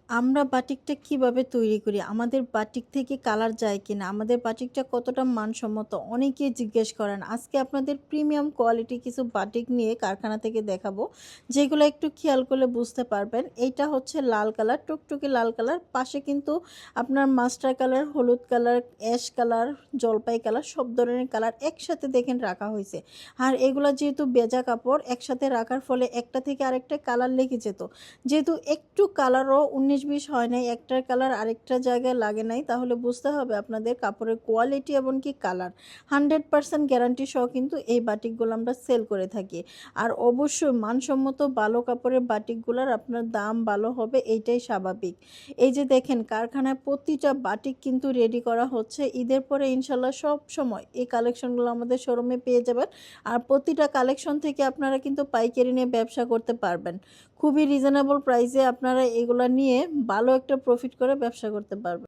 আমরা বাটিকটা কিভাবে তৈরি করি? আমাদের বাটিক থেকে কালার যায় কিনা? আমাদের বাটিকটা কতটা মানসম্মত? অনেকেই জিজ্ঞেস করেন। আজকে আপনাদের প্রিমিয়াম কোয়ালিটি কিছু বাটিক নিয়ে কারখানা থেকে দেখাবো। যেগুলো একটু খেয়াল করলে বুঝতে পারবেন। এইটা হচ্ছে লাল কালার, টুকটুকে লাল কালার। পাশে কিন্তু আপনার মাস্টার কালার, হলুদ কালার, অ্যাশ কালার, জলপাই কালার সব ধরনের কালার একসাথে দেখেন রাখা হইছে। আর এগুলা যেহেতু ভেজা কাপড় একসাথে রাখার ফলে একটা থেকে আরেকটা কালার লেগে যেত। যেহেতু একটু কালারও ১৯-২০ হয় নাই, একটার কালার আরেকটা জায়গায় লাগে নাই, তাহলে বুঝতে হবে আপনাদের কাপড়ের কোয়ালিটি এবং কি কালার 100% গ্যারান্টি সহ কিন্তু এই বাটিকগুলো আমরা সেল করে থাকি। আর অবশ্যই মানসম্মত ভালো কাপড়ের বাটিকগুলোর আপনার দাম ভালো হবে, এইটাই স্বাভাবিক। এই যে দেখেন কারখানায় প্রতিটা বাটিক কিন্তু রেডি করা হচ্ছে। ঈদের পরে ইনশাল্লাহ সব সময় এই কালেকশনগুলো আমাদের শোরুমে পেয়ে যাবেন। আর প্রতিটা কালেকশন থেকে আপনারা কিন্তু পাইকারি নিয়ে ব্যবসা করতে পারবেন। খুবই রিজনেবল প্রাইসে আপনারা এগুলা নিয়ে ভালো একটা প্রফিট করে ব্যবসা করতে পারবেন।